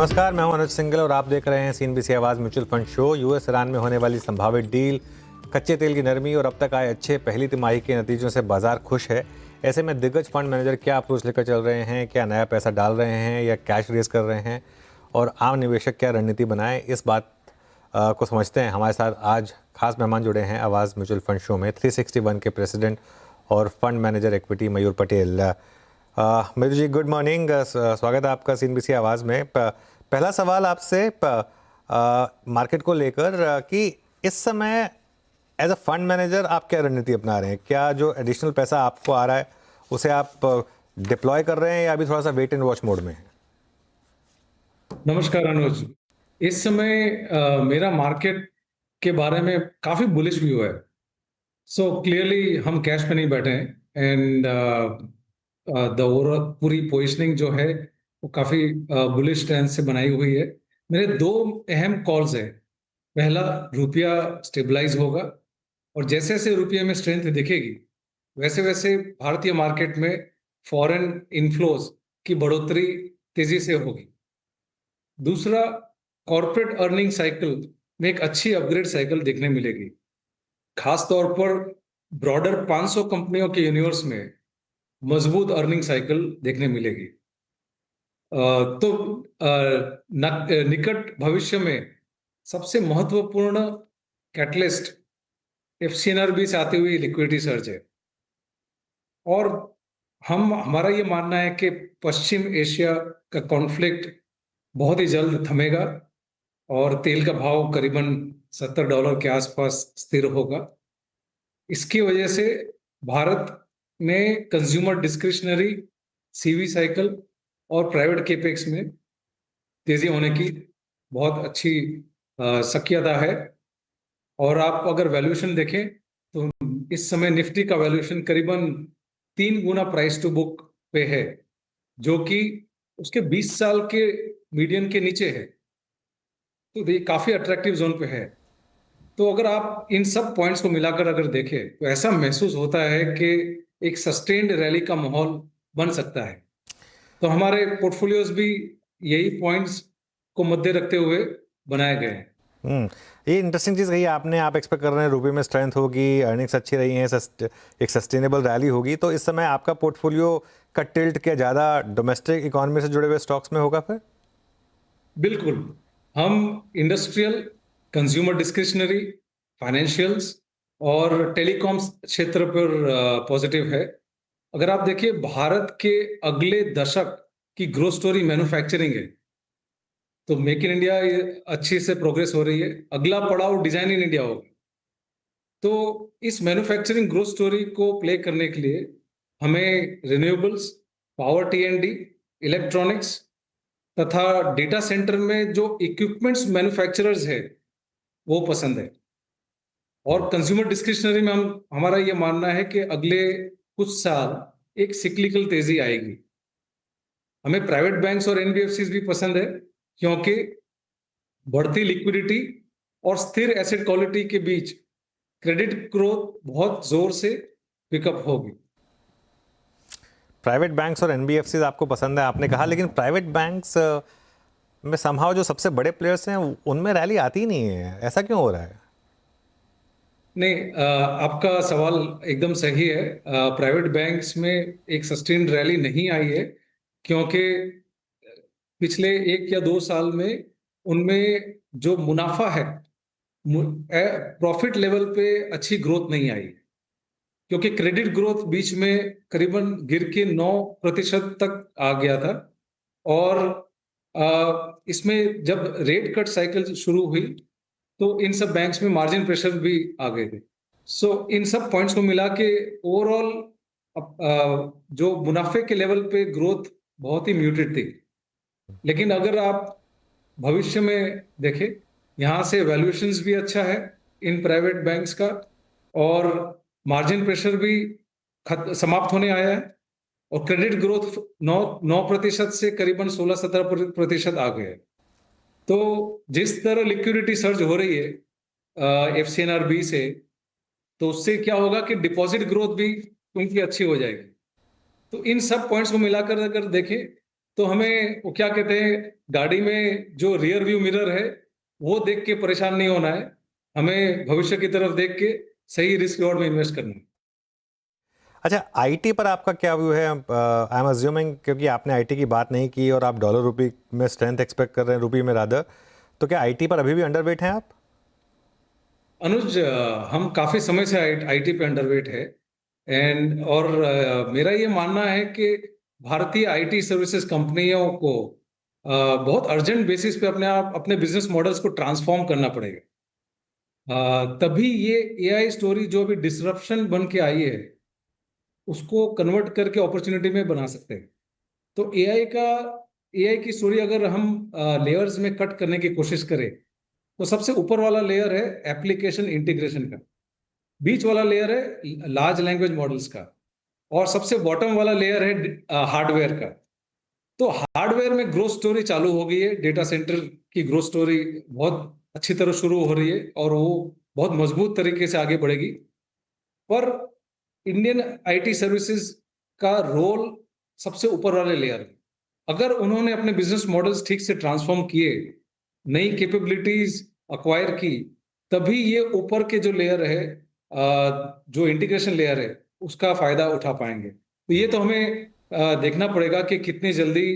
नमस्कार, मैं हूं अनुज सिंगल और आप देख रहे हैं सीएनबीसी आवाज़ mutual fund show. US Iran में होने वाली संभावित डील, कच्चे तेल की नरमी और अब तक आए अच्छे पहली तिमाही के नतीजों से बाजार खुश है। ऐसे में दिग्गज फंड मैनेजर क्या अप्रोच लेकर चल रहे हैं, क्या नया पैसा डाल रहे हैं या कैश रेज कर रहे हैं, और आम निवेशक क्या रणनीति बनाए, इस बात को समझते हैं। हमारे साथ आज खास मेहमान जुड़े हैं आवाज़ म्यूचुअल फंड शो में 361 के प्रेसिडेंट और फंड मैनेजर इक्विटी मयूर पटेल। मयूर जी, गुड मॉर्निंग, स्वागत है आपका सीएनबीसी आवाज़ में। पहला सवाल आपसे मार्केट को लेकर कि इस समय एज अ फंड मैनेजर आप क्या रणनीति अपना रहे हैं? क्या जो एडिशनल पैसा आपको आ रहा है उसे आप डिप्लॉय कर रहे हैं या अभी थोड़ा सा वेट एंड वॉच मोड में है? नमस्कार अनुज। इस समय मेरा मार्केट के बारे में काफी बुलिश व्यू है। सो क्लियरली हम कैश पे नहीं बैठे हैं एंड द ओवरऑल पूरी पोजिशनिंग जो है वो काफी बुलिश स्टैंस से बनाई हुई है। मेरे दो अहम कॉल्स है। पहला, रुपया स्टेबलाइज होगा और जैसे जैसे रुपये में स्ट्रेंथ दिखेगी वैसे वैसे भारतीय मार्केट में फॉरेन इनफ्लोज की बढ़ोतरी तेजी से होगी। दूसरा, कॉर्पोरेट अर्निंग साइकिल में एक अच्छी अपग्रेड साइकिल देखने मिलेगी, खास तौर पर ब्रॉडर 500 कंपनियों के यूनिवर्स में मजबूत अर्निंग साइकिल देखने मिलेगी। तो निकट भविष्य में सबसे महत्वपूर्ण कैटलिस्ट एफसीएनआरबी से आती हुई लिक्विडिटी सर्ज है। और हमारा ये मानना है कि पश्चिम एशिया का कॉन्फ्लिक्ट बहुत ही जल्द थमेगा और तेल का भाव करीबन $70 के आसपास स्थिर होगा। इसकी वजह से भारत में कंज्यूमर डिस्क्रिशनरी, सीवी साइकिल और प्राइवेट केपेक्स में तेजी होने की बहुत अच्छी शक्यता है। और आप अगर वैल्यूएशन देखें तो इस समय निफ्टी का वैल्यूएशन करीबन 3 गुना प्राइस टू बुक पे है, जो कि उसके 20 साल के मीडियन के नीचे है। तो ये काफी अट्रैक्टिव जोन पे है। तो अगर आप इन सब पॉइंट्स को मिलाकर अगर देखें तो ऐसा महसूस होता है कि एक सस्टेन्ड रैली का माहौल बन सकता है। तो हमारे पोर्टफोलियोज भी यही पॉइंट्स को मद्दे रखते हुए बनाए गए हैं। ये इंटरेस्टिंग चीज़ कही आपने। आप एक्सपेक्ट कर रहे हैं रुपये में स्ट्रेंथ होगी, अर्निंग्स अच्छी रही हैं, एक सस्टेनेबल रैली होगी। तो इस समय आपका पोर्टफोलियो का टिल्ट क्या ज़्यादा डोमेस्टिक इकोनॉमी से जुड़े हुए स्टॉक्स में होगा फिर? बिल्कुल, हम इंडस्ट्रियल, कंज्यूमर डिस्क्रिशनरी, फाइनेंशियल्स और टेलीकॉम्स क्षेत्र पर पॉजिटिव है। अगर आप देखिए, भारत के अगले दशक की ग्रोथ स्टोरी मैन्युफैक्चरिंग है। तो मेक इन इंडिया अच्छी से प्रोग्रेस हो रही है। अगला पड़ाव डिजाइन इन इंडिया होगा। तो इस मैन्युफैक्चरिंग ग्रोथ स्टोरी को प्ले करने के लिए हमें रिन्यूएबल्स, पावर टी&डी, इलेक्ट्रॉनिक्स तथा डेटा सेंटर में जो इक्विपमेंट्स मैन्युफैक्चरर्स है वो पसंद है। और कंज्यूमर डिस्क्रिशनरी में हमारा ये मानना है कि अगले कुछ साल एक सिक्लिकल तेजी आएगी। हमें प्राइवेट बैंक्स और एनबीएफसीज भी पसंद है, क्योंकि बढ़ती लिक्विडिटी और स्थिर एसेट क्वालिटी के बीच क्रेडिट ग्रोथ बहुत जोर से पिकअप होगी। प्राइवेट बैंक्स और एनबीएफसीज आपको पसंद है आपने कहा, लेकिन प्राइवेट बैंक्स में समहाउ जो सबसे बड़े प्लेयर्स हैं उनमें रैली आती ही नहीं है। ऐसा क्यों हो रहा है? नहीं, आपका सवाल एकदम सही है। प्राइवेट बैंक्स में एक सस्टेन्ड रैली नहीं आई है, क्योंकि पिछले 1 या 2 साल में उनमें जो मुनाफा है, प्रॉफिट लेवल पे अच्छी ग्रोथ नहीं आई, क्योंकि क्रेडिट ग्रोथ बीच में करीबन गिर के 9% तक आ गया था। और इसमें जब रेट कट साइकिल शुरू हुई तो इन सब बैंक्स में मार्जिन प्रेशर भी आ गए थे। सो इन सब पॉइंट्स को मिला के ओवरऑल जो मुनाफे के लेवल पे ग्रोथ बहुत ही म्यूटेड थी। लेकिन अगर आप भविष्य में देखें, यहाँ से वैल्यूएशंस भी अच्छा है इन प्राइवेट बैंक्स का, और मार्जिन प्रेशर भी समाप्त होने आया है, और क्रेडिट ग्रोथ 9% से करीबन 16-17% आ गए। तो जिस तरह लिक्विडिटी सर्ज हो रही है एफसीएनआरबी से, तो उससे क्या होगा कि डिपॉजिट ग्रोथ भी उनकी अच्छी हो जाएगी। तो इन सब पॉइंट्स को मिलाकर अगर देखें तो हमें वो क्या कहते हैं, गाड़ी में जो रियर व्यू मिरर है वो देख के परेशान नहीं होना है, हमें भविष्य की तरफ देख के सही रिस्क रिवॉर्ड में इन्वेस्ट करना है। अच्छा, आईटी पर आपका क्या व्यू है? आई एम अज्यूमिंग, क्योंकि आपने आईटी की बात नहीं की और आप डॉलर रुपी में स्ट्रेंथ एक्सपेक्ट कर रहे हैं, रुपी में रादर, तो क्या आईटी पर अभी भी अंडरवेट हैं आप? अनुज, हम काफी समय से आईटी पे अंडरवेट है। और मेरा ये मानना है कि भारतीय आईटी सर्विसेज कंपनियों को बहुत अर्जेंट बेसिस पे अपने बिजनेस मॉडल्स को ट्रांसफॉर्म करना पड़ेगा। तभी ये एआई स्टोरी जो अभी डिसरप्शन बन के आई है उसको कन्वर्ट करके अपॉर्चुनिटी में बना सकते हैं। तो एआई की स्टोरी अगर हम लेयर्स में कट करने की कोशिश करें, तो सबसे ऊपर वाला लेयर है एप्लीकेशन इंटीग्रेशन का, बीच वाला लेयर है लार्ज लैंग्वेज मॉडल्स का, और सबसे बॉटम वाला लेयर है हार्डवेयर का। तो हार्डवेयर में ग्रोथ स्टोरी चालू हो गई है, डेटा सेंटर की ग्रोथ स्टोरी बहुत अच्छी तरह शुरू हो रही है और वो बहुत मजबूत तरीके से आगे बढ़ेगी। पर इंडियन आईटी सर्विसेज का रोल सबसे ऊपर वाले लेयर में, अगर उन्होंने अपने बिजनेस मॉडल्स ठीक से ट्रांसफॉर्म किए, नई कैपेबिलिटीज अक्वायर की, तभी ये ऊपर के जो लेयर है, जो इंटीग्रेशन लेयर है, उसका फायदा उठा पाएंगे। तो ये तो हमें देखना पड़ेगा कि कितनी जल्दी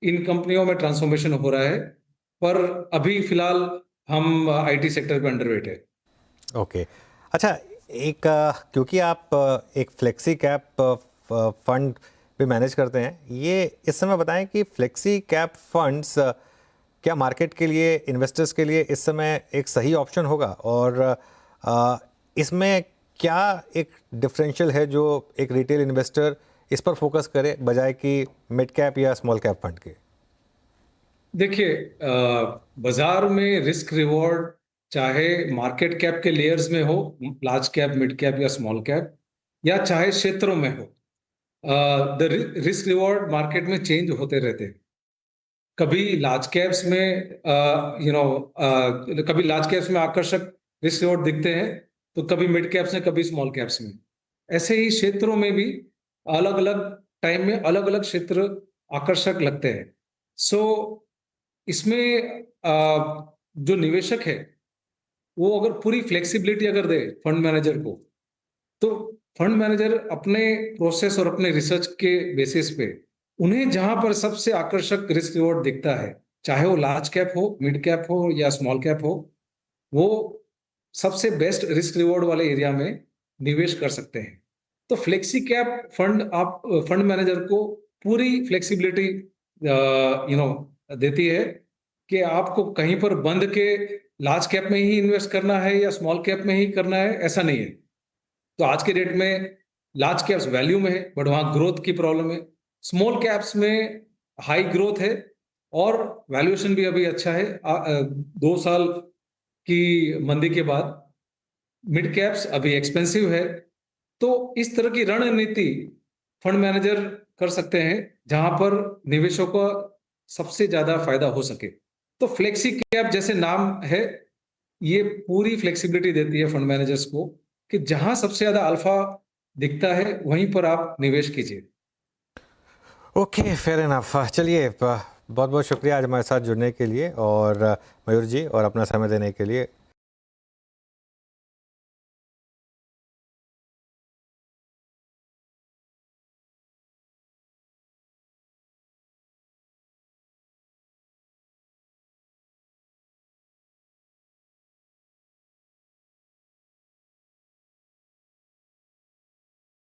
इन कंपनियों में ट्रांसफॉर्मेशन हो रहा है। पर अभी फिलहाल हम आईटी सेक्टर पे अंडरवेट है। ओके। अच्छा, एक क्योंकि आप एक फ्लेक्सी कैप फंड भी मैनेज करते हैं, ये इस समय बताएं कि फ्लेक्सी कैप फंड्स क्या मार्केट के लिए, इन्वेस्टर्स के लिए इस समय एक सही ऑप्शन होगा? और इसमें क्या एक डिफरेंशियल है जो एक रिटेल इन्वेस्टर इस पर फोकस करे बजाय कि मिड कैप या स्मॉल कैप फंड के? देखिए, बाजार में रिस्क रिवॉर्ड चाहे मार्केट कैप के लेयर्स में हो, लार्ज कैप, मिड कैप या स्मॉल कैप, या चाहे क्षेत्रों में हो, द रिस्क रिवॉर्ड मार्केट में चेंज होते रहते हैं। कभी लार्ज कैप्स में कभी लार्ज कैप्स में आकर्षक रिस्क रिवॉर्ड दिखते हैं, तो कभी मिड कैप्स में, कभी स्मॉल कैप्स में। ऐसे ही क्षेत्रों में भी अलग अलग टाइम में अलग अलग क्षेत्र आकर्षक लगते हैं। सो इसमें जो निवेशक है वो अगर पूरी फ्लेक्सिबिलिटी अगर दे फंड मैनेजर को, तो फंड मैनेजर अपने प्रोसेस और अपने रिसर्च के बेसिस पे उन्हें जहां पर सबसे आकर्षक रिस्क रिवॉर्ड दिखता है, चाहे वो लार्ज कैप हो, मिड कैप हो या स्मॉल कैप हो, वो सबसे बेस्ट रिस्क रिवॉर्ड वाले एरिया में निवेश कर सकते हैं। तो फ्लेक्सी कैप फंड आप फंड मैनेजर को पूरी फ्लेक्सिबिलिटी देती है कि आपको कहीं पर बंद के लार्ज कैप में ही इन्वेस्ट करना है या स्मॉल कैप में ही करना है, ऐसा नहीं है। तो आज के डेट में लार्ज कैप्स वैल्यू में है, बट वहां ग्रोथ की प्रॉब्लम है। स्मॉल कैप्स में हाई ग्रोथ है और वैल्यूएशन भी अभी अच्छा है। 2 साल की मंदी के बाद मिड कैप्स अभी एक्सपेंसिव है। तो इस तरह की रणनीति फंड मैनेजर कर सकते हैं जहां पर निवेशों का सबसे ज्यादा फायदा हो सके। तो फ्लेक्सी कैप जैसे नाम है, ये पूरी फ्लेक्सिबिलिटी देती है फंड मैनेजर्स को कि जहां सबसे ज्यादा अल्फा दिखता है वहीं पर आप निवेश कीजिए। Okay, fair enough. चलिए, बहुत बहुत शुक्रिया आज हमारे साथ जुड़ने के लिए, और मयूर जी, और अपना समय देने के लिए।